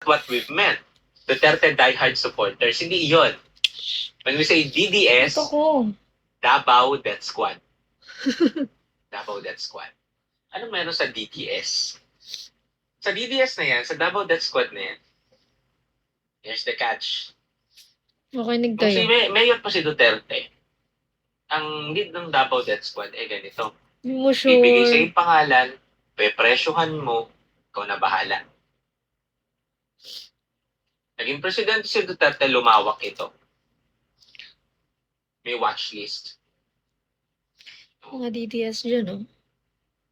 what we've meant. Duterte diehard supporters. Hindi iyon. When we say DDS, Ito ko. Davao Death Squad. Davao Death Squad. Ano meron sa DDS? Sa DDS na yan, sa Davao Death Squad na yan, here's the catch. Makinig Kung si kayo. Mayor pa si Duterte, ang lead ng Davao Death Squad, ganito. Hindi mo Bibigay sa sure. yung pangalan, pepresyohan mo, ikaw na bahala. Naging presidente si Duterte, lumawak ito. May watch list. Mga DDS dyan, oh.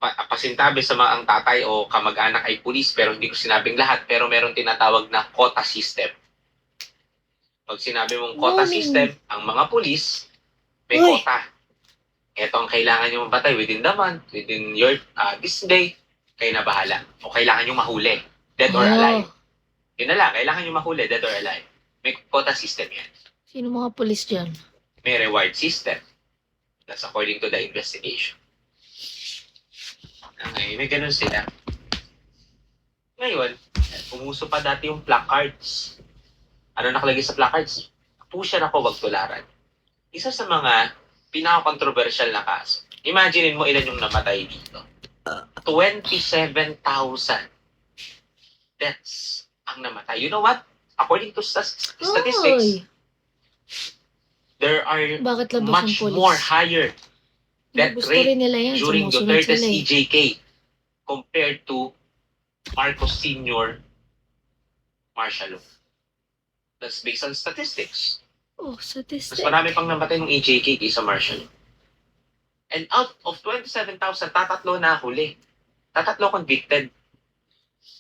Pasintabi sa mga ang tatay o kamag-anak ay pulis, pero hindi ko sinabing lahat, pero meron tinatawag na quota system. Pag sinabi mong quota system, ang mga pulis, may Uy. quota. Ito ang kailangan nyo mabatay within the month, within your this day, kayo na bahala. O kailangan nyo mahuli, dead or alive. Yun na lang, kailangan nyo mahuli, dead or alive. May quota system yan. Sino mga pulis dyan? May reward system. That's according to the investigation. Okay, may ganun sila. Ngayon, umuso pa dati yung placards. Ano nakalagay sa placards? Pusyan ako, wag tularan. Isa sa mga pinaka-controversial na kaso. Imaginein mo ilan yung namatay dito. 27,000 deaths ang namatay. You know what? According to statistics, Ay, there are bakit labas much ang pulis? more higher death Gusto rate rin nila yan. during Sumusunod Duterte's sila, eh. EJK compared to Marcos Sr. martial law. That's based on statistics. Oh, Mas statistic. marami pang namatay ng EJK kaysa martial law. And out of 27,000, tatatlo na huli. Tatatlo convicted.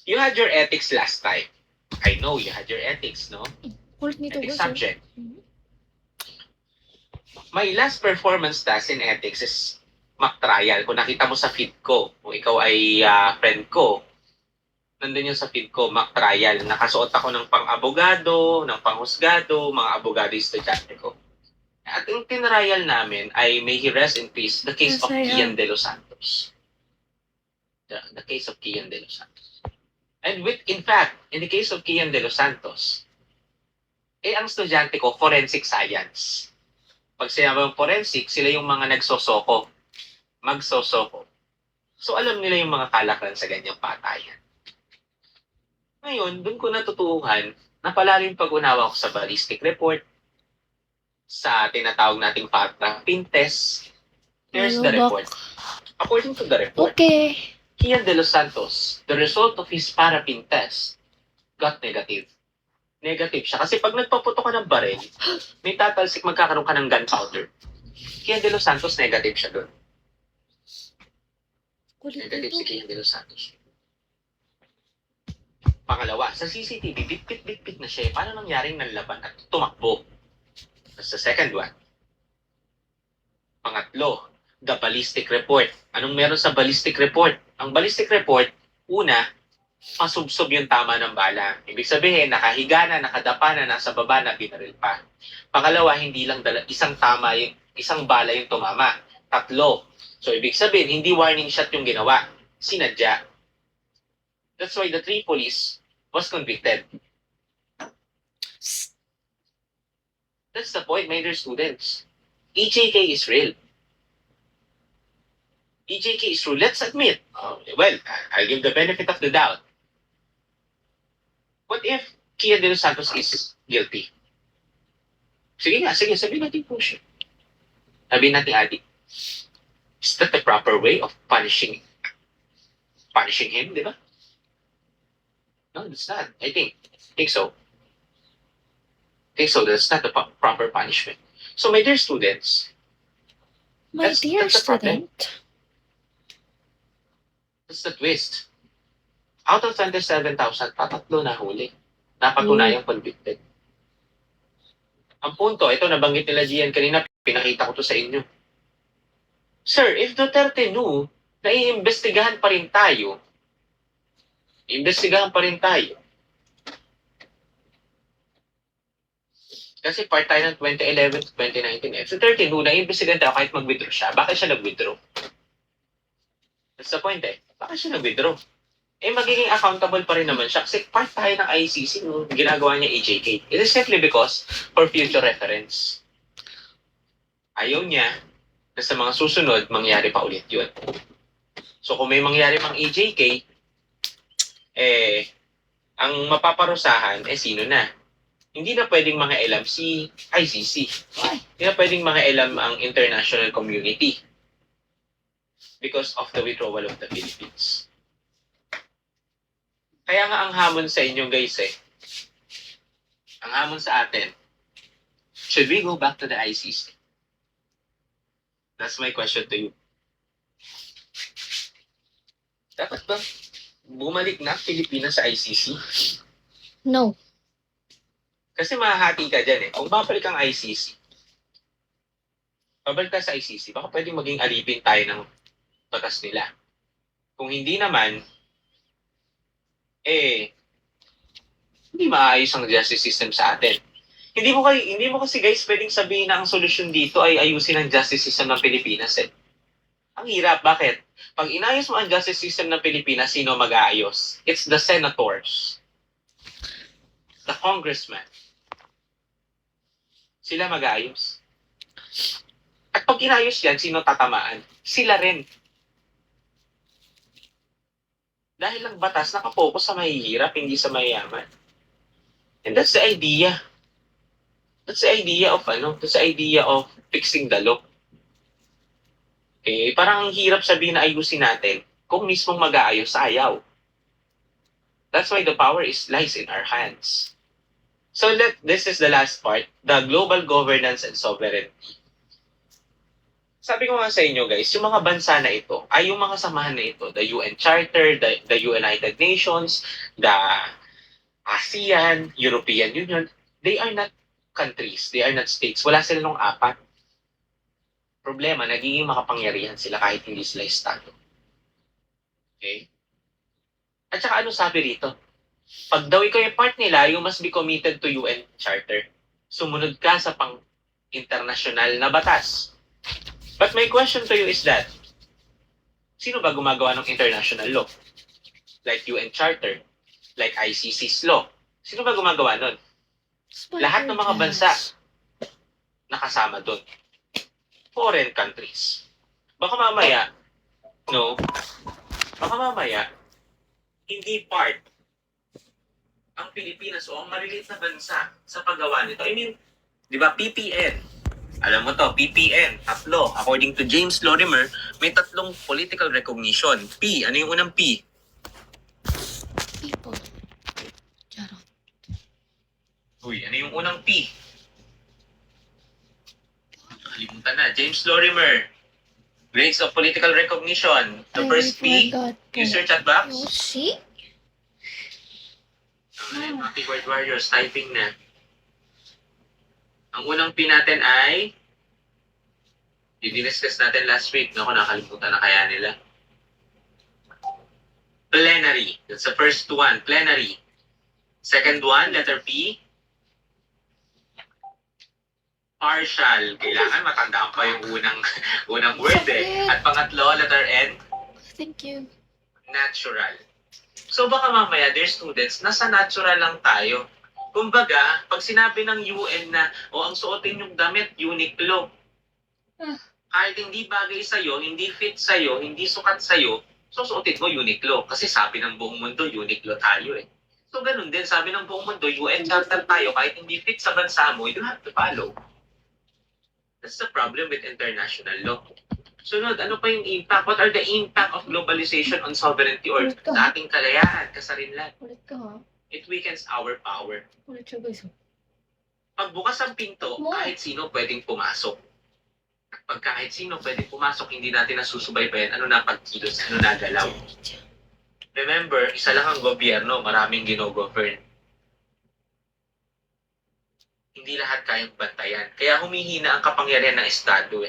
You had your ethics last time. I know you had your ethics, no? Hold nito, Ethics guys. Oh. subject. Mhm. My last performance task in ethics is mock trial. Kung nakita mo sa feed ko, kung ikaw ay friend ko, nandun yun sa feed ko, mock trial. Nakasuot ako ng pang-abogado, ng panghusgado, mga abogado yung estudyante ko. At yung tinrial namin ay may he rest in peace, the case of Yes, I Kian De Los Santos. The case of Kian De Los Santos. And in fact, in the case of Kian De Los Santos, ang estudyante ko, forensic science. Pag sinabi ng forensic, sila yung mga nagsosoko. Magsosoko. So alam nila yung mga kalakaran sa ganyang patayan. Ngayon, dun ko natutuhan na palalim pag-unawa ko sa ballistic report, sa tinatawag nating fingerprint test. Here's the report. According to the report, Okay. Kian De Los Santos, the result of his parapin test got negative. Negative siya. Kasi pag nagpaputo ka ng baril, may tatalsik, magkakaroon ka ng gunpowder. Kian De Los Santos, negative siya doon. Kulit Negative si nito. Kian De Los Santos. Pangalawa, sa CCTV, bit-bit na siya. Paano nangyaring nanlaban at tumakbo? That's the second one. Pangatlo, the ballistic report. Anong meron sa ballistic report? Ang ballistic report, una, masubsob yung tama ng bala. Ibig sabihin, nakahiga na, nakadapa na, nasa baba na, binaril pa. Pangalawa, hindi lang isang bala yung tumama. Tatlo. So, ibig sabihin, hindi warning shot yung ginawa. Sinadya. That's why the three police was convicted. That's the point, my dear students. EJK is real. EJK is true. Let's admit. Well, I'll give the benefit of the doubt. What if Kian De Los Santos is guilty? Sige, sabihin natin po siya. Sabihin natin, Adi, is that the proper way of punishing him, di ba? No, it's not. I think so. That's not the proper punishment. So, my dear students, My dear that's the problem. student. That's the twist. Out of 27,000, tatatlo na huli. Napatunayang convicted. Ang punto, ito nabanggit nila Gian kanina, pinakita ko to sa inyo. Sir, if Duterte knew na iimbestigahan pa rin tayo, kasi part tayo ng 2011 to 2019. If Duterte knew na iimbestigahan tayo kahit mag-withdraw siya, bakit siya nag-withdraw? That's the point eh. Bakit siya nag-withdraw? magiging accountable pa rin naman siya kasi part tayo ng ICC, no? Ginagawa niya AJK. It is simply because for future reference. Ayaw niya na sa mga susunod, mangyari pa ulit yun. So kung may mangyari mang AJK, ang mapaparusahan, sino na? Hindi na pwedeng mga elam si ICC. Hindi na pwedeng mga elam ang international community because of the withdrawal of the Philippines. Kaya nga ang hamon sa inyo guys ang hamon sa atin, should we go back to the ICC? That's my question to you. Dapat ba bumalik na Pilipinas sa ICC? No. Kasi mahahati ka dyan Kung babalik ang ICC, babalik ka sa ICC, baka pwedeng maging alipin tayo ng batas nila. Kung hindi naman, hindi maayos ang justice system sa atin. Hindi mo kasi guys pwedeng sabihin na ang solusyon dito ay ayusin ang justice system ng Pilipinas Ang hirap, bakit? Pag inayos mo ang justice system ng Pilipinas, sino mag-aayos? It's the senators. The congressman. Sila mag-aayos. At pag inayos yan, sino tatamaan? Sila rin. Dahil ang batas nakapokus sa mahihirap, hindi sa mayayaman. And that's the idea. That's the idea of That's the idea of fixing the law. Parang ang hirap sabihin na ayusin natin kung mismong mag-aayos, ayaw. That's why the power lies in our hands. So this is the last part, the global governance and sovereignty. Sabi ko nga sa inyo guys, yung mga bansa na ito, ay yung mga samahan na ito, the UN Charter, the United Nations, the ASEAN, European Union, they are not countries, they are not states. Wala sila nung apat. Problema, nagiging makapangyarihan sila kahit hindi sila estado. Okay? At saka ano sabi rito? Pag daw ikaw yung part nila, you must be committed to UN Charter. Sumunod ka sa pang-international na batas. But my question to you is that, sino ba gumagawa ng international law? Like UN Charter, like ICC's law. Sino ba gumagawa nun? Lahat ng mga bansa nakasama dun. Foreign countries. Baka mamaya, hindi part ang Pilipinas o ang maliliit na bansa sa paggawa nito. I mean, di ba, PPN. Alam mo to, PPN, tatlo. According to James Lorimer, may tatlong political recognition. P, ano yung unang P? People. Charot. Uy, ano yung unang P? Nakalimutan na. James Lorimer. Grades of political recognition. The first P, use your chat box. You see? Mga keyboard warriors, typing na. Ang unang P natin ay, i-discuss natin last week. Naku, nakalimutan na kaya nila. Plenary. That's the first one, plenary. Second one, letter P. Partial. Kailangan matandaan pa yung unang word At pangatlo, letter N. Thank you. Natural. So baka mamaya, dear students, nasa natural lang tayo. Kumbaga, pag sinabi ng UN na, ang suotin yung damit, Uniqlo. Kahit hindi bagay sa'yo, hindi fit sa'yo, hindi sukat sa'yo, susuotin mo Uniqlo. Kasi sabi ng buong mundo, Uniqlo tayo So ganun din, sabi ng buong mundo, UN Charter tayo, kahit hindi fit sa bansa mo, you have to follow. That's the problem with international law. Sunod, ano pa yung impact? What are the impact of globalization on sovereignty or sa ating kalayaan, kasarinlan? Ulit ka ha. It weakens our power. Ulit siya guys. Pagbukas ang pinto, kahit sino pwedeng pumasok. Pag kahit sino pwedeng pumasok, hindi natin nasusubaybayan ano na pagkilos, ano na galaw. Remember, isa lang ang gobyerno, maraming gino-govern. Hindi lahat kayang bantayan. Kaya humihina ang kapangyarihan ng Estado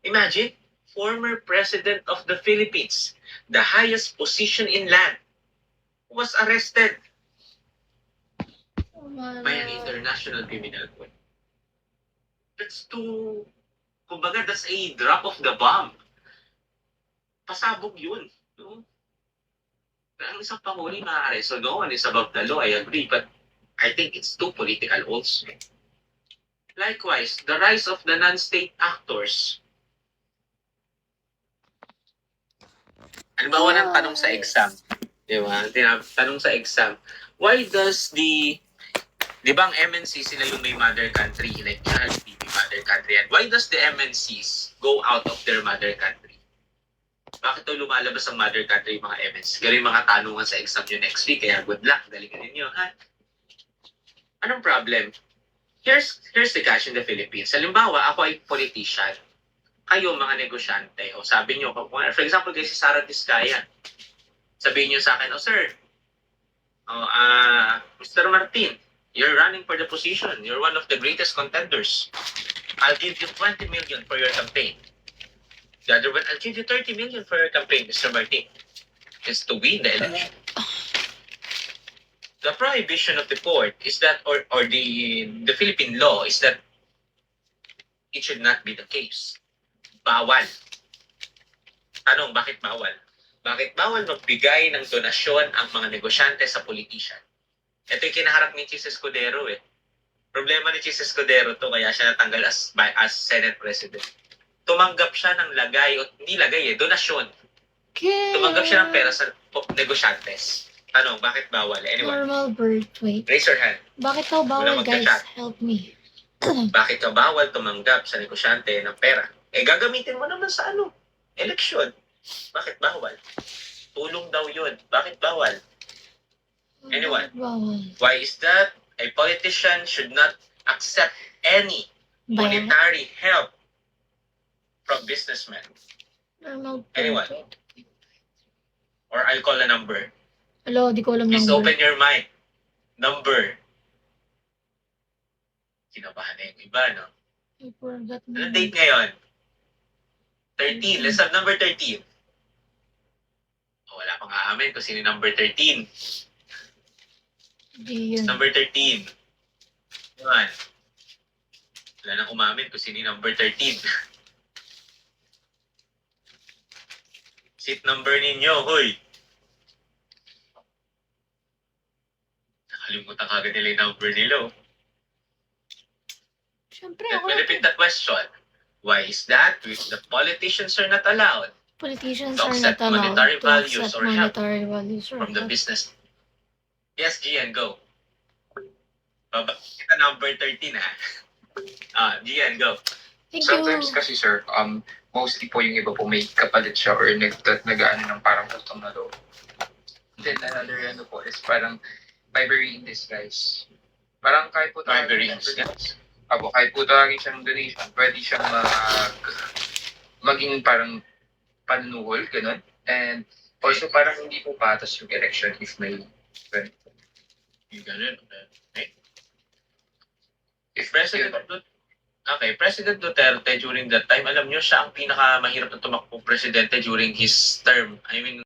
Imagine, former President of the Philippines, the highest position in land, was arrested by an international criminal court. Kumbaga, that's a drop of the bomb. Pasabog yun. Ang isang pangulo maaari. So no one is above the law, I agree. But I think it's too political also. Likewise, the rise of the non-state actors. Halimbawa ng tanong sa exam. Di ba? Tanong sa exam. Why does di ba ang MNC sila yung may mother country, like Jollibee, may mother country. And why does the MNCs go out of their mother country? Bakit daw lumalabas ang mother country yung mga MNCs? Ganun yung mga tanungan sa exam nyo next week, kaya good luck, galingan ninyo, ha? Anong problem? Here's the catch in the Philippines. Halimbawa, ako ay politician. Kayo, mga negosyante, o sabi nyo, for example, kay si Sara Tiscaya, sabihin nyo sa akin, oh sir, Mr. Martin, you're running for the position. You're one of the greatest contenders. I'll give you 20 million for your campaign. The other one, I'll give you 30 million for your campaign, Mr. Martin. It's to win the election. The prohibition of the court is that, or the Philippine law is that it should not be the case. Bawal. Tanong, bakit bawal? Bakit bawal magbigay ng donasyon ang mga negosyante sa politician? Ito yung kinaharap ni Chis Escudero eh. Problema ni Chis Escudero to, kaya siya natanggal as Senate President. Tumanggap siya ng donasyon. Tumanggap siya ng pera sa negosyantes. Tanong, bakit bawal? Anyone? Normal birth weight. Raise your hand. Bakit daw bawal, Wala guys? magka-chat. Help me. Bakit ka bawal tumanggap sa negosyante ng pera? Eh, gagamitin mo naman sa eleksyon. Bakit bawal? Tulong daw yun. Bakit bawal? Anyone? Bakit bawal? Why is that? A politician should not accept any Bayan? monetary help from businessmen. Normal birth Anyone? weight. Or I'll call a number. Hello, di ko alam Please number. open your mind. Number. Kinabahan na yung iba, no? I forgot Ano number. date ngayon? 13. Let's have number 13. Oh, wala pang aamin kung sino yung number 13. Di yun. Number 13. Yan. Wala nang umamin kung sino yung number 13. Seat number ninyo, hoy. Nakalimutan kagad nila yung number nila. Oh. Siyempre, Let ako me lang. repeat the question. Why is that? The politicians are not allowed Politicians to are not accept allowed monetary to values accept or help monetary values or from the help. business. Yes, Gian, go. Baba, kita number 13, ha? Gian, go. Thank Sometimes you. kasi sir, mostly po yung iba po may kapalit siya or nag-ano ng parang utang na loob. Then another po is parang bribery in disguise. Parang kahit po Bribery tawagin in siya- disguise. kahit po tawagin siya ng donation, pwede siyang maging parang panunuhol, ganun. And also parang hindi po patas yung election if may Yung ganun. Okay. If President President Duterte during that time, alam nyo siya ang pinakamahirap na tumakbong presidente during his term. I mean,